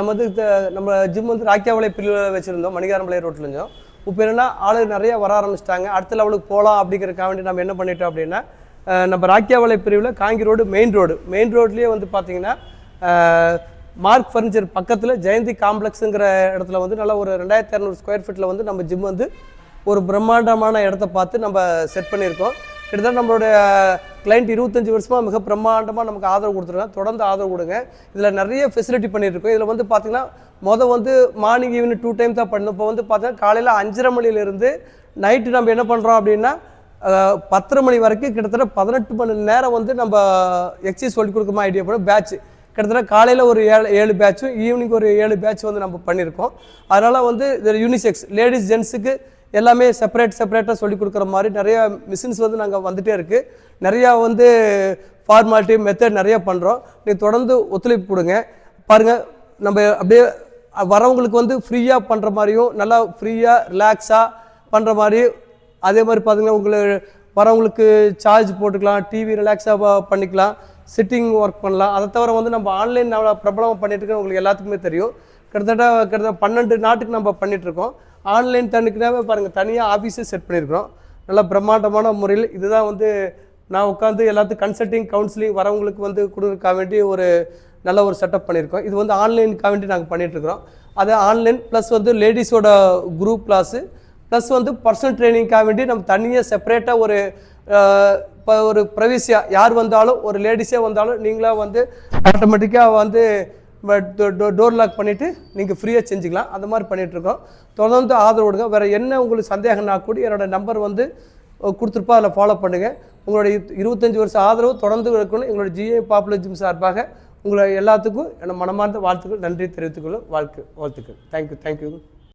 நம்ம வந்து நம்ம ஜிம் வந்து ராக்கியாவளை பிரிவில் வச்சுருந்தோம், மணிகாரம்பாளையம் ரோட்டில் இருந்தோம். இப்போ என்னென்னா ஆளு நிறைய வர ஆரம்பிச்சிட்டாங்க. அடுத்த லெவலுக்கு போகலாம் அப்படிங்கிறக்காக வேண்டி நம்ம என்ன பண்ணிட்டோம் அப்படின்னா, நம்ம ராக்கியாவளை பிரிவில் காங்கி ரோடு மெயின் ரோட்லேயே வந்து பார்த்திங்கன்னா மார்க் ஃபர்னிச்சர் பக்கத்தில் ஜெயந்தி காம்ப்ளெக்ஸுங்கிற இடத்துல வந்து நல்லா ஒரு 2200 ஸ்கொயர் ஃபீட்டில் வந்து நம்ம ஜிம் வந்து ஒரு பிரம்மாண்டமான இடத்த பார்த்து நம்ம செட் பண்ணியிருக்கோம். கிட்டத்தட்ட நம்மளுடைய கிளைண்ட் 25 வருஷமாக மிக பிரம்மாண்டமாக நமக்கு ஆதரவு கொடுத்துருக்காங்க. தொடர்ந்து ஆதரவு கொடுங்க. இதில் நிறைய ஃபெசிலிட்டி பண்ணியிருக்கோம். இதில் வந்து பார்த்திங்கன்னா வந்து மார்னிங் ஈவினிங் 2 டைம் தான் பண்ணணும். இப்போ வந்து பார்த்தீங்கன்னா காலையில் 5:30 மணிலேருந்து நைட்டு நம்ம என்ன பண்ணுறோம் அப்படின்னா 10:30 மணி வரைக்கும் கிட்டத்தட்ட 18 மணி நேரம் வந்து நம்ம எக்ஸசைஸ் சொல்லி கொடுக்குமா ஐடியா பண்ண பேட்ச் கிட்டத்தட்ட காலையில் ஒரு 7 பேட்சும் ஈவினிங் ஒரு 7 பேட்ச் வந்து நம்ம பண்ணியிருக்கோம். அதனால் வந்து இது யூனிசெக்ஸ் லேடிஸ் ஜென்ஸுக்கு எல்லாமே செப்பரேட்டாக சொல்லி கொடுக்குற மாதிரி நிறையா மிஷின்ஸ் வந்து நாங்கள் வந்துகிட்டே இருக்குது. நிறையா வந்து ஃபார்மாலிட்டி மெத்தட் நிறையா பண்ணுறோம். நீங்கள் தொடர்ந்து ஒத்துழைப்பு கொடுங்க. பாருங்கள், நம்ம அப்படியே வரவங்களுக்கு வந்து ஃப்ரீயாக பண்ணுற மாதிரியும் நல்லா ஃப்ரீயாக ரிலாக்ஸாக பண்ணுற மாதிரி, அதே மாதிரி பார்த்திங்கன்னா வரவங்களுக்கு சார்ஜ் போட்டுக்கலாம், டிவி ரிலாக்ஸாக பண்ணிக்கலாம், சிட்டிங் ஒர்க் பண்ணலாம். அதை தவிர வந்து நம்ம ஆன்லைன் பிரபலமாக பண்ணிகிட்ருக்கோம். உங்களுக்கு எல்லாத்துக்குமே தெரியும். கிட்டத்தட்ட 12 நாட்டுக்கு நம்ம பண்ணிகிட்ருக்கோம். ஆன்லைன் தனிக்குனாவே பாருங்கள், தனியாக ஆஃபீஸே செட் பண்ணியிருக்கிறோம். நல்லா பிரம்மாண்டமான முறையில் இதுதான் வந்து நான் உட்காந்து எல்லாத்துக்கும் கன்சல்டிங் கவுன்சிலிங் வரவங்களுக்கு வந்து கொடுக்க வேண்டி ஒரு நல்ல ஒரு செட்டப் பண்ணியிருக்கோம். இது வந்து ஆன்லைனுக்காக வேண்டி நாங்கள் பண்ணிகிட்ருக்குறோம். அது ஆன்லைன் ப்ளஸ் வந்து லேடிஸோட குரூப் கிளாஸு ப்ளஸ் வந்து பர்சனல் ட்ரைனிங்காக வேண்டி நம்ம தனியாக செப்பரேட்டாக இப்போ ஒரு ப்ரைவசியாக யார் வந்தாலும் ஒரு லேடிஸே வந்தாலும் நீங்களாக வந்து ஆட்டோமேட்டிக்காக வந்து டோர் லாக் பண்ணிவிட்டு நீங்கள் ஃப்ரீயாக செஞ்சுக்கலாம். அந்த மாதிரி பண்ணிகிட்ருக்கோம். தொடர்ந்து ஆதரவு கொடுங்க. வேறு என்ன உங்களுக்கு சந்தேகம்னா கூட என்னோடய நம்பர் வந்து கொடுத்துருப்பா, அதில் ஃபாலோ பண்ணுங்கள். உங்களுடைய 25 வருஷம் ஆதரவு தொடர்ந்து இருக்கணும். எங்களோட ஜிஏ பாப்புலர் ஜிம் சார்பாக உங்களை எல்லாத்துக்கும் என்ன மனமார்ந்த வாழ்த்துக்கள், நன்றி தெரிவித்துக்கொள்ளும் வாழ்த்துக்கள். தேங்க்யூ.